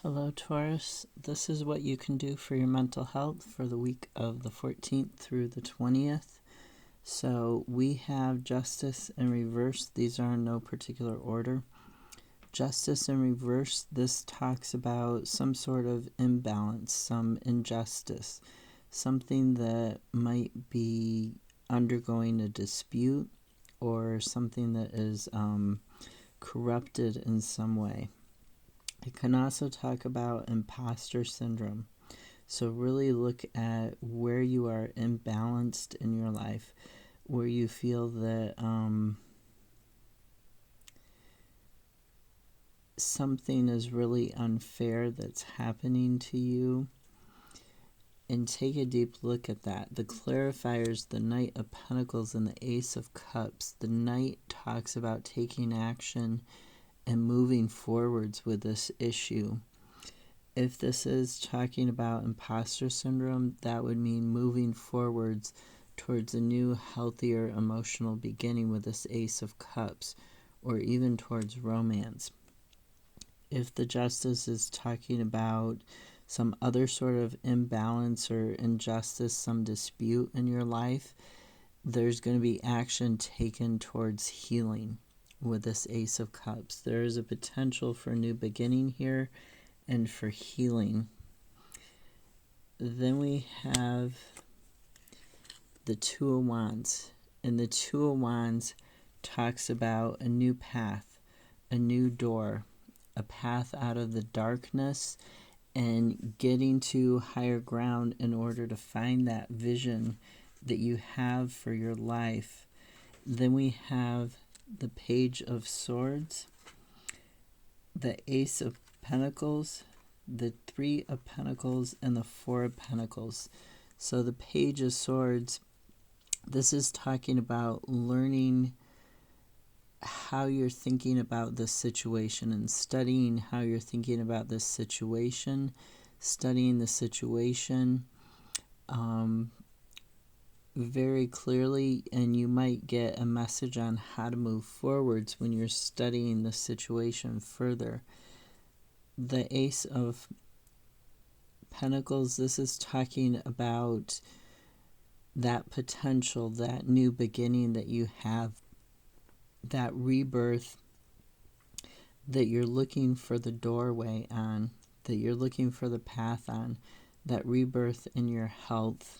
Hello, Taurus. This is what you can do for your mental health for the week of the 14th through the 20th. So we have justice in reverse. These are in no particular order. Justice in reverse, this talks about some sort of imbalance, some injustice, something that might be undergoing a dispute or something that is corrupted in some way. It can also talk about imposter syndrome. So really look at where you are imbalanced in your life, where you feel that something is really unfair that's happening to you, and take a deep look at that. The clarifiers, the Knight of Pentacles and the Ace of Cups. The Knight talks about taking action and moving forwards with this issue. If this is talking about imposter syndrome, that would mean moving forwards towards a new, healthier emotional beginning with this Ace of Cups, or even towards romance. If the Justice is talking about some other sort of imbalance or injustice, some dispute in your life, there's going to be action taken towards healing with this Ace of Cups. There is a potential for a new beginning here and for healing. Then we have the Two of Wands. And the Two of Wands talks about a new path, a new door, a path out of the darkness and getting to higher ground in order to find that vision that you have for your life. Then we have the Page of Swords, the Ace of Pentacles, the Three of Pentacles, and the Four of Pentacles. So the Page of Swords, this is talking about learning how you're thinking about this situation and studying how you're thinking about this situation, studying the situation very clearly, and you might get a message on how to move forwards when you're studying the situation further. The Ace of Pentacles, this is talking about that potential, that new beginning that you have, that rebirth that you're looking for the doorway on, that you're looking for the path on, that rebirth in your health.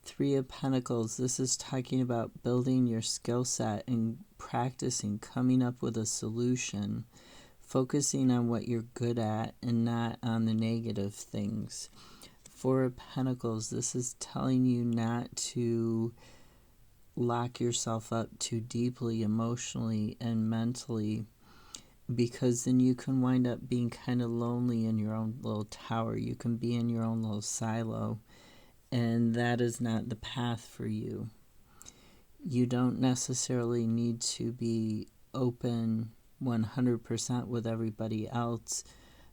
Three of Pentacles, this is talking about building your skill set and practicing, coming up with a solution, focusing on what you're good at and not on the negative things. Four of Pentacles, this is telling you not to lock yourself up too deeply emotionally and mentally, because then you can wind up being kind of lonely in your own little tower. You can be in your own little silo, and that is not the path for you. You don't necessarily need to be open 100% with everybody else,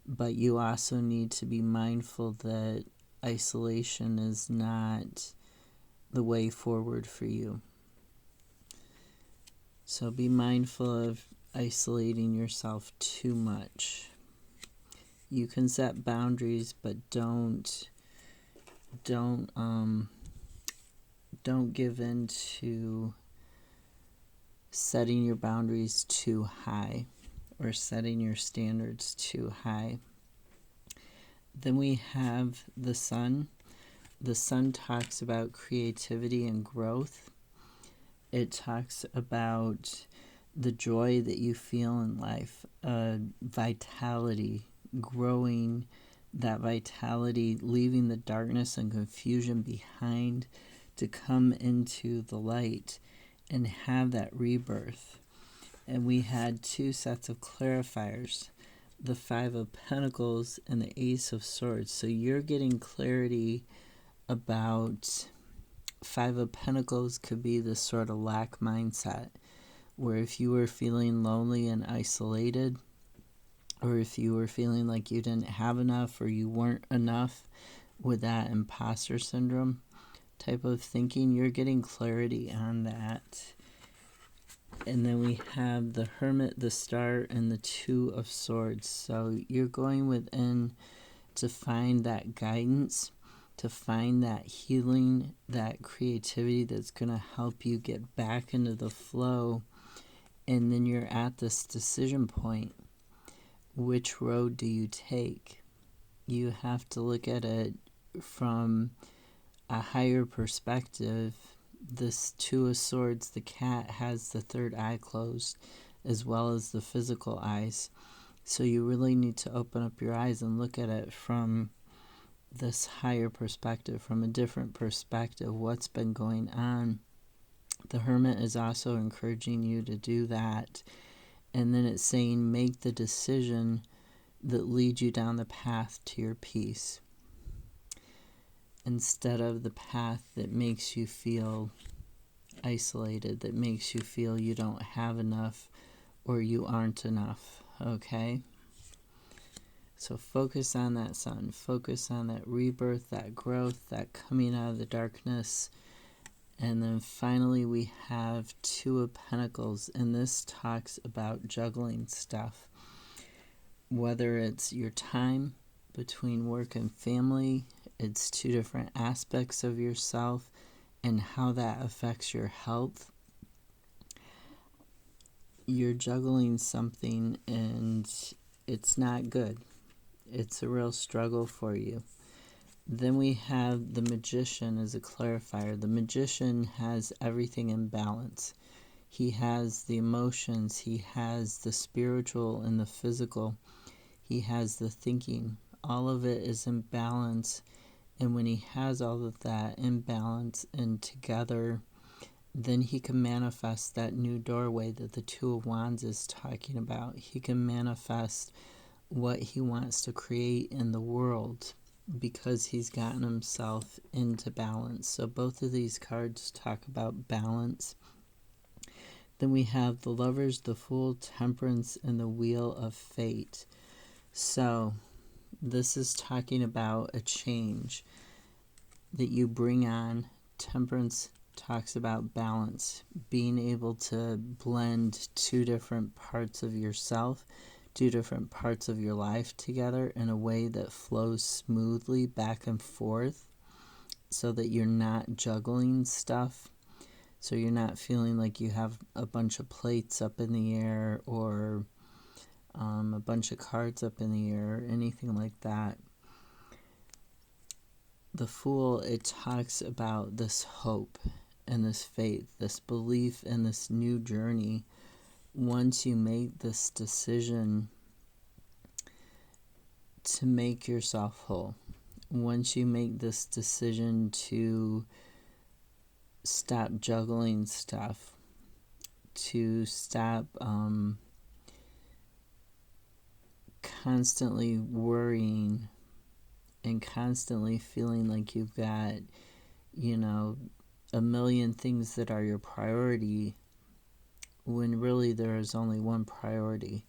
but you also need to be mindful that isolation is not the way forward for you. So be mindful of isolating yourself too much. You can set boundaries, but don't give in to setting your boundaries too high or setting your standards too high. Then we have the Sun. The Sun talks about creativity and growth. It talks about the joy that you feel in life, vitality, growing that vitality, leaving the darkness and confusion behind to come into the light and have that rebirth. And we had two sets of clarifiers, the Five of Pentacles and the Ace of Swords. So you're getting clarity about Five of Pentacles could be this sort of lack mindset, where if you were feeling lonely and isolated, or if you were feeling like you didn't have enough or you weren't enough with that imposter syndrome type of thinking, you're getting clarity on that. And then we have the Hermit, the Star, and the Two of Swords. So you're going within to find that guidance, to find that healing, that creativity that's going to help you get back into the flow. And then you're at this decision point. Which road do you take? You have to look at it from a higher perspective. This Two of Swords, the cat, has the third eye closed as well as the physical eyes. So you really need to open up your eyes and look at it from this higher perspective, from a different perspective, what's been going on. The Hermit is also encouraging you to do that. And then it's saying make the decision that leads you down the path to your peace, instead of the path that makes you feel isolated, that makes you feel you don't have enough or you aren't enough, okay? So focus on that sun, focus on that rebirth, that growth, that coming out of the darkness. And then finally we have Two of Pentacles, and this talks about juggling stuff. Whether it's your time between work and family, it's two different aspects of yourself and how that affects your health. You're juggling something and it's not good. It's a real struggle for you. Then we have the Magician as a clarifier. The Magician has everything in balance. He has the emotions, he has the spiritual and the physical, he has the thinking. All of it is in balance. And when he has all of that in balance and together, then he can manifest that new doorway that the Two of Wands is talking about. He can manifest what he wants to create in the world because he's gotten himself into balance. So both of these cards talk about balance. Then we have the Lovers, the Fool, Temperance, and the Wheel of Fate. So this is talking about a change that you bring on. Temperance talks about balance, being able to blend two different parts of yourself, two different parts of your life together in a way that flows smoothly back and forth so that you're not juggling stuff. So you're not feeling like you have a bunch of plates up in the air or a bunch of cards up in the air, or anything like that. The Fool, it talks about this hope and this faith, this belief in this new journey. Once you make this decision to make yourself whole, once you make this decision to stop juggling stuff, to stop constantly worrying and constantly feeling like you've got, a million things that are your priority, when really there is only one priority,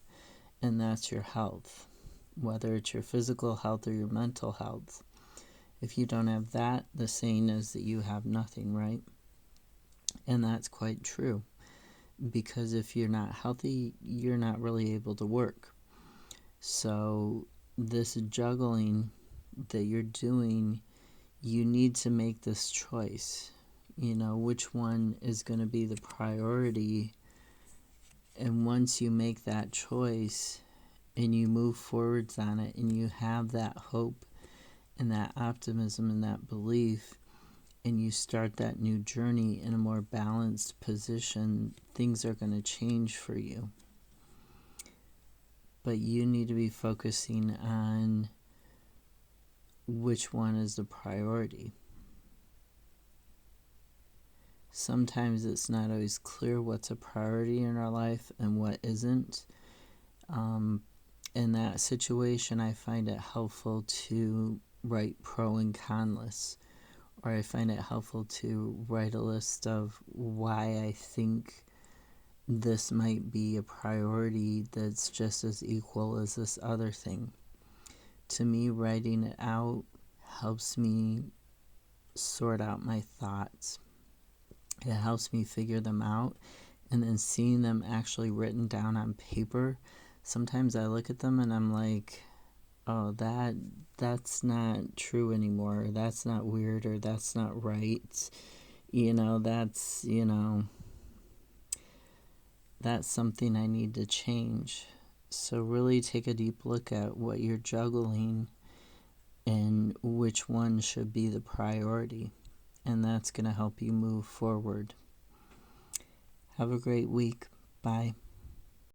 and that's your health, whether it's your physical health or your mental health. If you don't have that, the saying is that you have nothing, right? And that's quite true, because if you're not healthy, you're not really able to work. So this juggling that you're doing, you need to make this choice. Which one is going to be the priority? And once you make that choice and you move forwards on it and you have that hope and that optimism and that belief, and you start that new journey in a more balanced position, things are going to change for you. But you need to be focusing on which one is the priority. Sometimes it's not always clear what's a priority in our life and what isn't. In that situation, I find it helpful to write pro and con lists, or I find it helpful to write a list of why I think this might be a priority that's just as equal as this other thing. To me, writing it out helps me sort out my thoughts. It helps me figure them out. and then seeing them actually written down on paper, sometimes I look at them and I'm like, oh, that's not true anymore. That's not weird, or that's not right. That's something I need to change. So really take a deep look at what you're juggling and which one should be the priority. And that's going to help you move forward. Have a great week. Bye.